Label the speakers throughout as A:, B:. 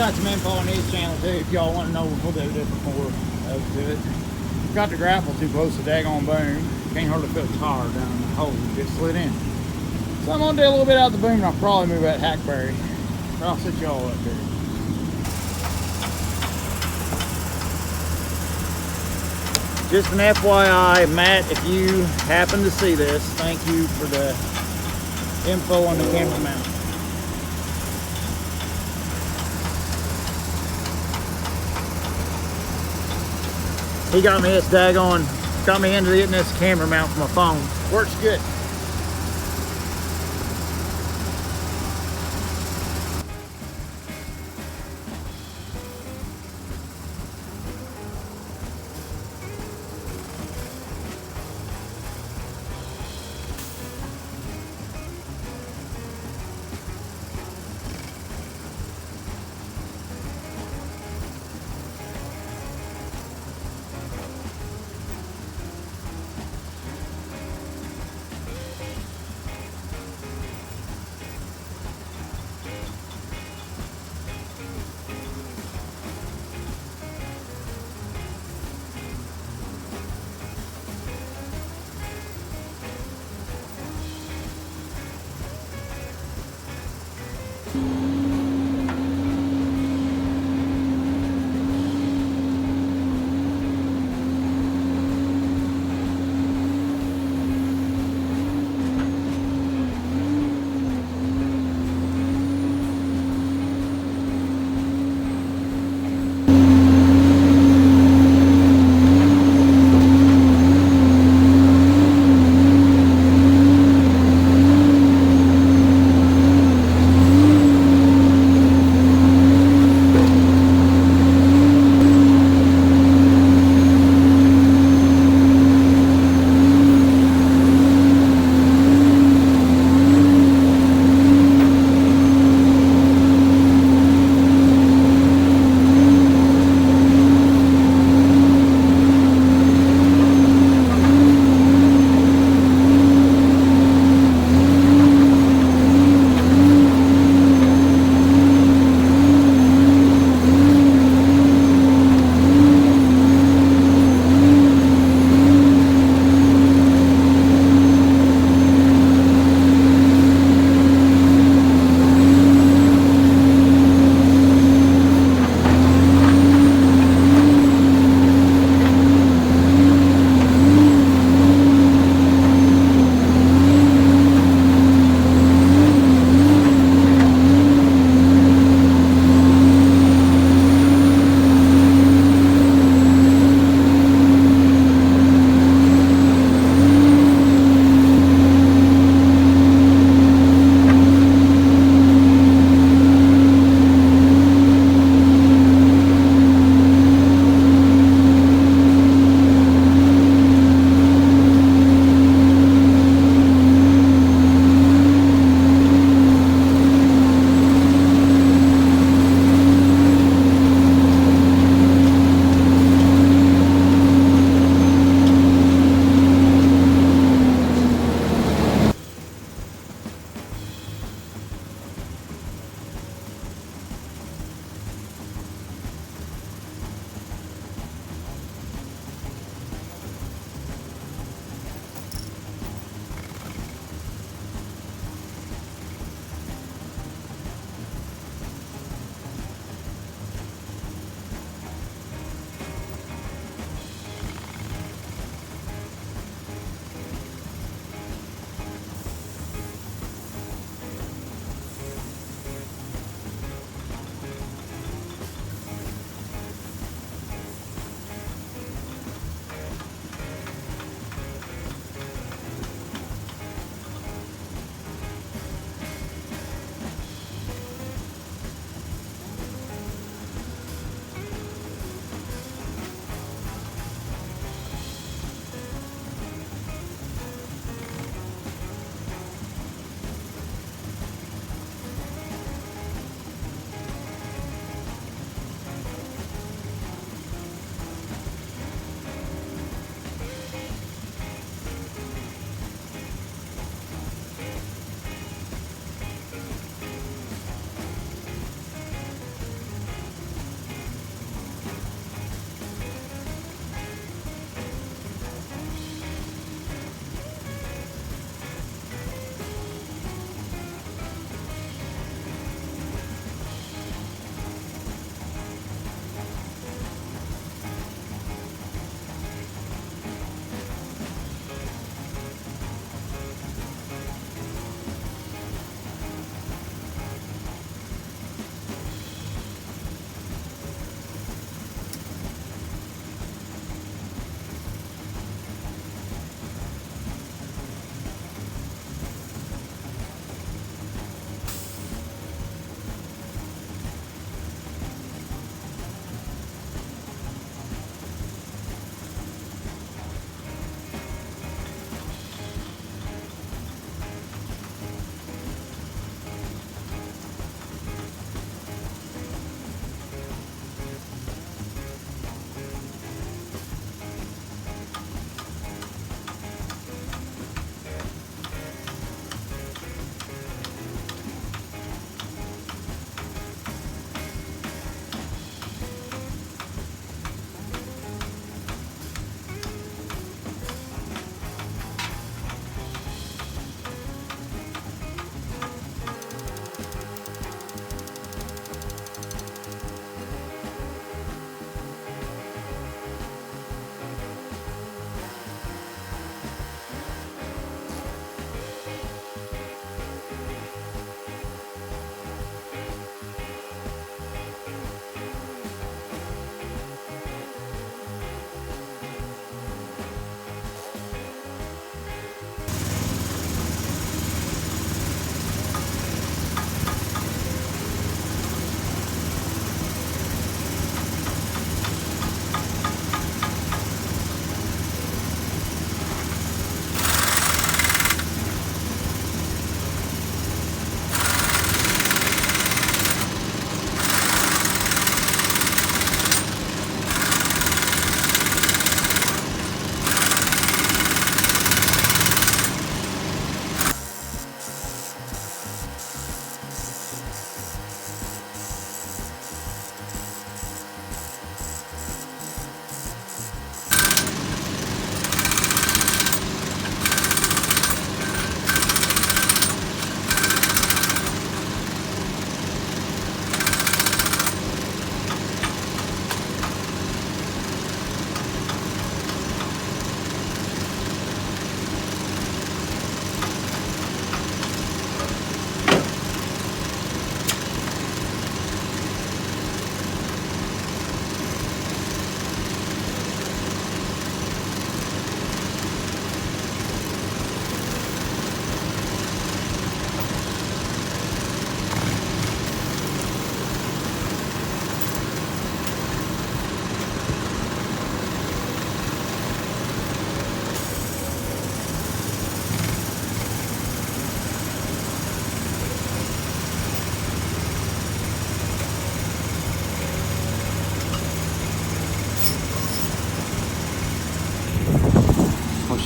A: got some info on his channel too if y'all want to know. We'll do different more to it. Got the grapple too close to the daggone boom. Can't hardly feel tar down in the hole. Just slid in. So I'm gonna do a little bit out the boom and I'll probably move that hackberry. But I'll set y'all up here. Just an FYI, Matt, if you happen to see this, thank you for the info on the camera mount. He got me this got me into getting this camera mount for my phone. Works good.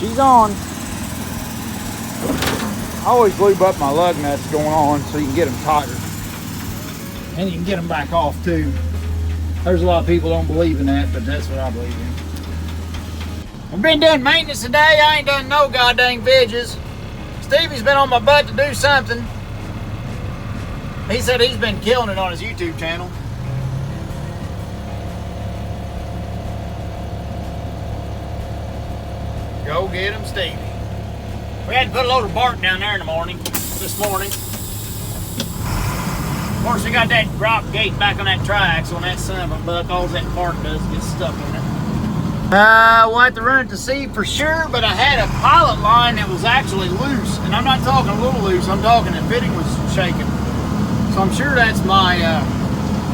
A: she's on. I always lube up my lug nuts going on so you can get them tighter. And you can get them back off too. There's a lot of people don't believe in that, but that's what I believe in. I've been doing maintenance today. I ain't done no goddamn vidges. Stevie's been on my butt to do something. He said he's been killing it on his YouTube channel. Go get him, Stevie. We had to put a load of bark down there in the morning, this morning. Of course, we got that drop gate back on that triaxle, and that son of a buck, all that bark does is get stuck in it. We'll have to run it to see for sure, but I had a pilot line that was actually loose, and I'm not talking a little loose, I'm talking the fitting was shaking. So I'm sure that's my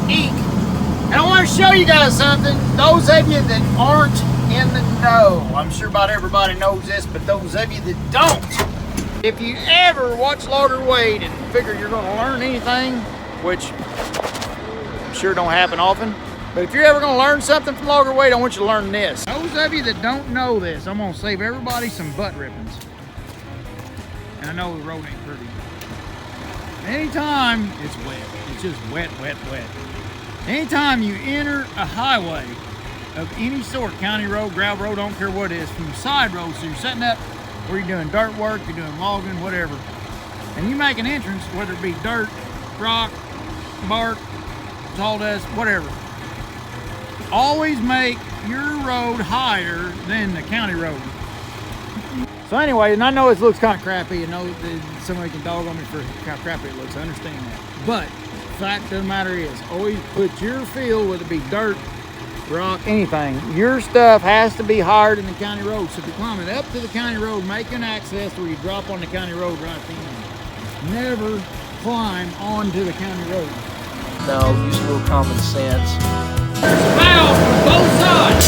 A: ink. And I want to show you guys something. Those of you that aren't in the know, I'm sure about everybody knows this, but those of you that don't, if you ever watch Logger Wade and figure you're going to learn anything, which I'm sure don't happen often, but if you're ever going to learn something from Logger Wade, I want you to learn this. Those of you that don't know this, I'm going to save everybody some butt rippings. And I know the road ain't pretty. Anytime it's wet, it's just wet, wet, wet. Anytime you enter a highway of any sort, county road, gravel road, don't care what it is, from side roads, so you're setting up where you're doing dirt work, you're doing logging, whatever, and you make an entrance, whether it be dirt, rock, bark, sawdust, whatever, always make your road higher than the county road. So anyway, and I know it looks kind of crappy, and know that somebody can dog on me for how crappy it looks, I understand that. But the fact of the matter is, always put your field, whether it be dirt, rock, anything, your stuff has to be higher than the county road. So if you're climbing up to the county road, make an access where you drop on the county road right at the end. Never climb onto the county road.
B: No, use a little common sense.
A: There's a valve on both sides.